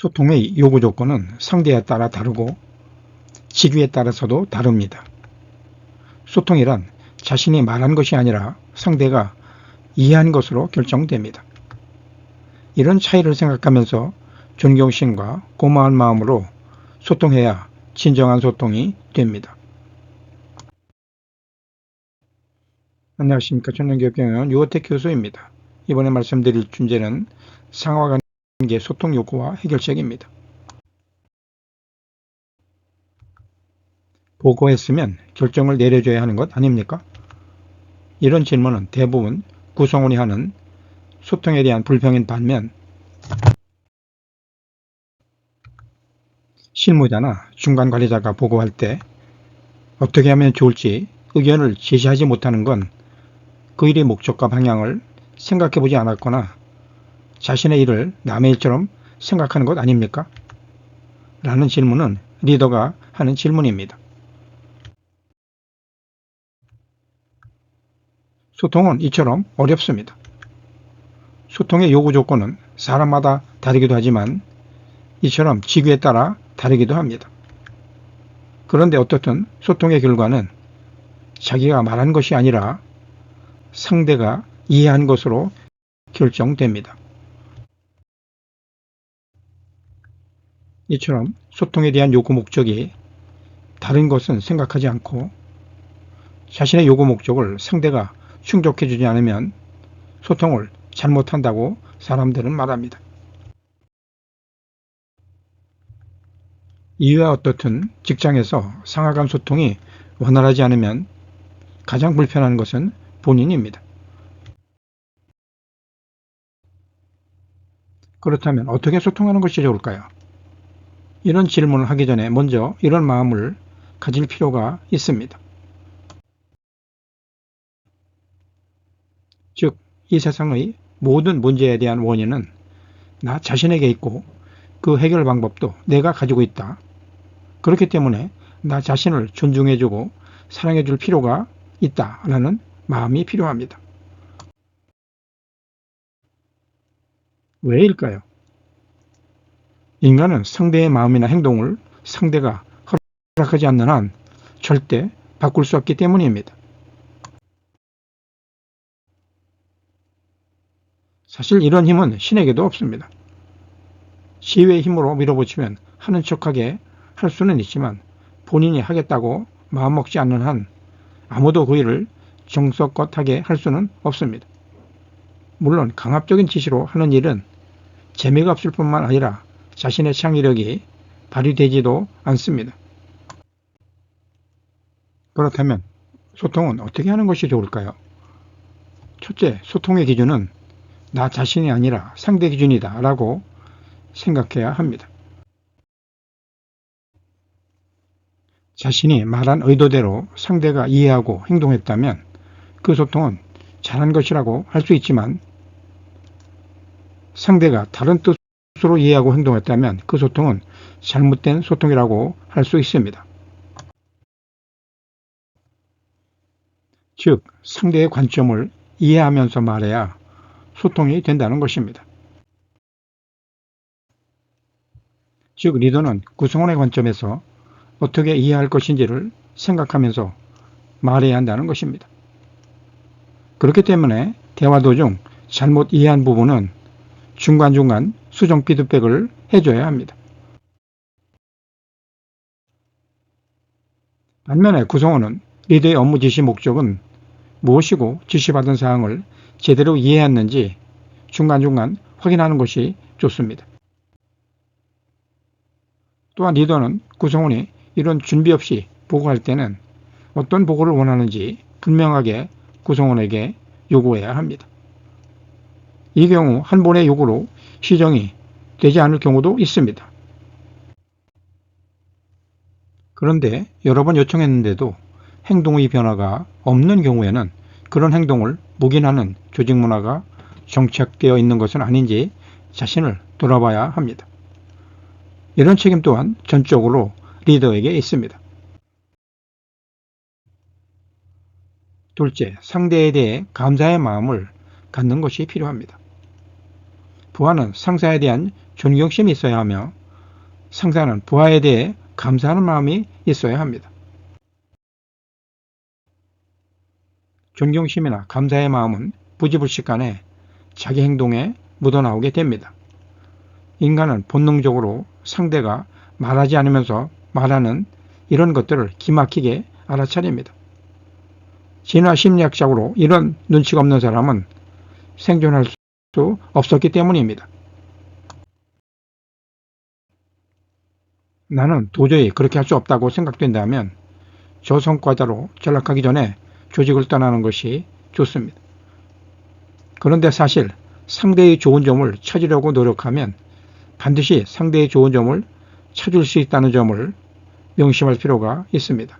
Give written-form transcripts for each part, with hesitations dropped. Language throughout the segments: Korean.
소통의 요구 조건은 상대에 따라 다르고 직위에 따라서도 다릅니다. 소통이란 자신이 말한 것이 아니라 상대가 이해한 것으로 결정됩니다. 이런 차이를 생각하면서 존경심과 고마운 마음으로 소통해야 진정한 소통이 됩니다. 안녕하십니까. 전문교육경영 유호택 교수입니다. 이번에 말씀드릴 주제는 상하관계 소통 요구와 해결책입니다. 보고했으면 결정을 내려줘야 하는 것 아닙니까? 이런 질문은 대부분 구성원이 하는 소통에 대한 불평인 반면 실무자나 중간 관리자가 보고할 때 어떻게 하면 좋을지 의견을 제시하지 못하는 건 그 일의 목적과 방향을 생각해 보지 않았거나 자신의 일을 남의 일처럼 생각하는 것 아닙니까? 라는 질문은 리더가 하는 질문입니다. 소통은 이처럼 어렵습니다. 소통의 요구 조건은 사람마다 다르기도 하지만 이처럼 직위에 따라 다르기도 합니다. 그런데 어떻든 소통의 결과는 자기가 말한 것이 아니라 상대가 이해한 것으로 결정됩니다. 이처럼 소통에 대한 요구 목적이 다른 것은 생각하지 않고 자신의 요구 목적을 상대가 충족해주지 않으면 소통을 잘못한다고 사람들은 말합니다. 이유와 어떻든 직장에서 상하간 소통이 원활하지 않으면 가장 불편한 것은 본인입니다. 그렇다면 어떻게 소통하는 것이 좋을까요? 이런 질문을 하기 전에 먼저 이런 마음을 가질 필요가 있습니다. 즉, 이 세상의 모든 문제에 대한 원인은 나 자신에게 있고 그 해결 방법도 내가 가지고 있다. 그렇기 때문에 나 자신을 존중해주고 사랑해줄 필요가 있다라는 마음이 필요합니다. 왜일까요? 인간은 상대의 마음이나 행동을 상대가 허락하지 않는 한 절대 바꿀 수 없기 때문입니다. 사실 이런 힘은 신에게도 없습니다. 지혜의 힘으로 밀어붙이면 하는 척하게 할 수는 있지만 본인이 하겠다고 마음먹지 않는 한 아무도 그 일을 정성껏 하게 할 수는 없습니다. 물론 강압적인 지시로 하는 일은 재미가 없을 뿐만 아니라 자신의 창의력이 발휘되지도 않습니다. 그렇다면 소통은 어떻게 하는 것이 좋을까요? 첫째, 소통의 기준은 나 자신이 아니라 상대 기준이다 라고 생각해야 합니다. 자신이 말한 의도대로 상대가 이해하고 행동했다면 그 소통은 잘한 것이라고 할 수 있지만 상대가 다른 뜻으로 이해하고 행동했다면 그 소통은 잘못된 소통이라고 할 수 있습니다. 즉, 상대의 관점을 이해하면서 말해야 소통이 된다는 것입니다. 즉, 리더는 구성원의 관점에서 어떻게 이해할 것인지를 생각하면서 말해야 한다는 것입니다. 그렇기 때문에 대화 도중 잘못 이해한 부분은 중간중간 수정 피드백을 해줘야 합니다. 반면에 구성원은 리더의 업무 지시 목적은 무엇이고 지시받은 사항을 제대로 이해했는지 중간중간 확인하는 것이 좋습니다. 또한 리더는 구성원이 이런 준비 없이 보고할 때는 어떤 보고를 원하는지 분명하게 구성원에게 요구해야 합니다. 이 경우 한 번의 요구로 시정이 되지 않을 경우도 있습니다. 그런데 여러 번 요청했는데도 행동의 변화가 없는 경우에는 그런 행동을 묵인하는 조직 문화가 정착되어 있는 것은 아닌지 자신을 돌아봐야 합니다. 이런 책임 또한 전적으로 리더에게 있습니다. 둘째, 상대에 대해 감사의 마음을 갖는 것이 필요합니다. 부하는 상사에 대한 존경심이 있어야 하며 상사는 부하에 대해 감사하는 마음이 있어야 합니다. 존경심이나 감사의 마음은 부지불식간에 자기 행동에 묻어나오게 됩니다. 인간은 본능적으로 상대가 말하지 않으면서 말하는 이런 것들을 기막히게 알아차립니다. 진화 심리학적으로 이런 눈치가 없는 사람은 생존할 수 없었기 때문입니다. 나는 도저히 그렇게 할 수 없다고 생각된다면 저성과자로 전락하기 전에 조직을 떠나는 것이 좋습니다. 그런데 사실 상대의 좋은 점을 찾으려고 노력하면 반드시 상대의 좋은 점을 찾을 수 있다는 점을 명심할 필요가 있습니다.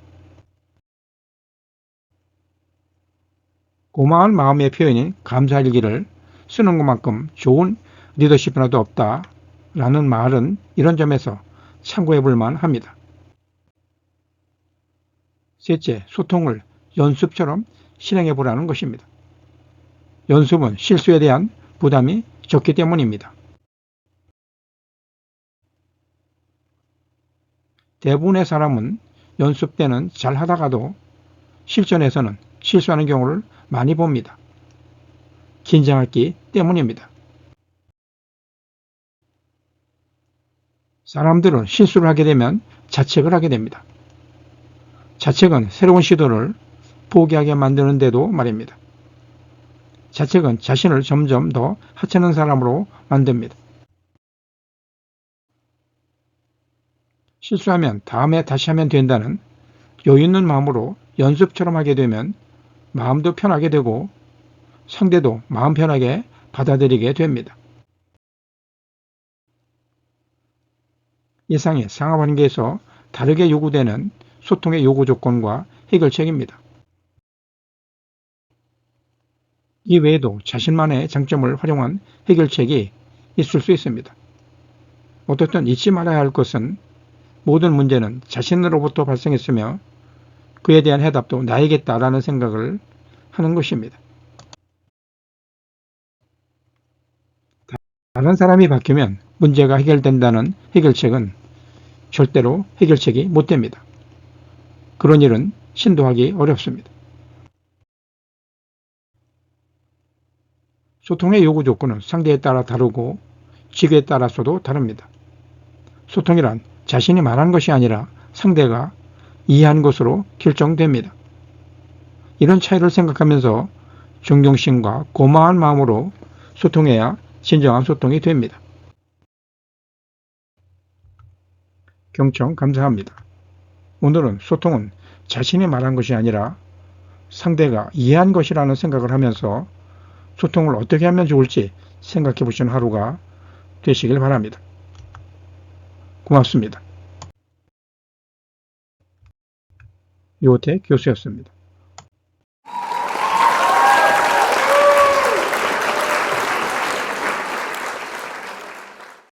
고마운 마음의 표현인 감사일기를 쓰는 것만큼 좋은 리더십 문화도 없다라는 말은 이런 점에서 참고해 볼 만합니다. 셋째, 소통을 연습처럼 실행해 보라는 것입니다. 연습은 실수에 대한 부담이 적기 때문입니다. 대부분의 사람은 연습 때는 잘 하다가도 실전에서는 실수하는 경우를 많이 봅니다. 긴장했기 때문입니다. 사람들은 실수를 하게 되면 자책을 하게 됩니다. 자책은 새로운 시도를 포기하게 만드는데도 말입니다. 자책은 자신을 점점 더 하찮은 사람으로 만듭니다. 실수하면 다음에 다시 하면 된다는 여유 있는 마음으로 연습처럼 하게 되면 마음도 편하게 되고 상대도 마음 편하게 받아들이게 됩니다. 이상이 상하관계에서 다르게 요구되는 소통의 요구 조건과 해결책입니다. 이 외에도 자신만의 장점을 활용한 해결책이 있을 수 있습니다. 어떻든 잊지 말아야 할 것은 모든 문제는 자신으로부터 발생했으며 그에 대한 해답도 나에겠다라는 생각을 하는 것입니다. 다른 사람이 바뀌면 문제가 해결된다는 해결책은 절대로 해결책이 못 됩니다. 그런 일은 신도하기 어렵습니다. 소통의 요구 조건은 상대에 따라 다르고 직위에 따라서도 다릅니다. 소통이란 자신이 말한 것이 아니라 상대가 이해한 것으로 결정됩니다. 이런 차이를 생각하면서 존경심과 고마운 마음으로 소통해야 진정한 소통이 됩니다. 경청 감사합니다. 오늘은 소통은 자신이 말한 것이 아니라 상대가 이해한 것이라는 생각을 하면서 소통을 어떻게 하면 좋을지 생각해 보시는 하루가 되시길 바랍니다. 고맙습니다. 요태 교수였습니다.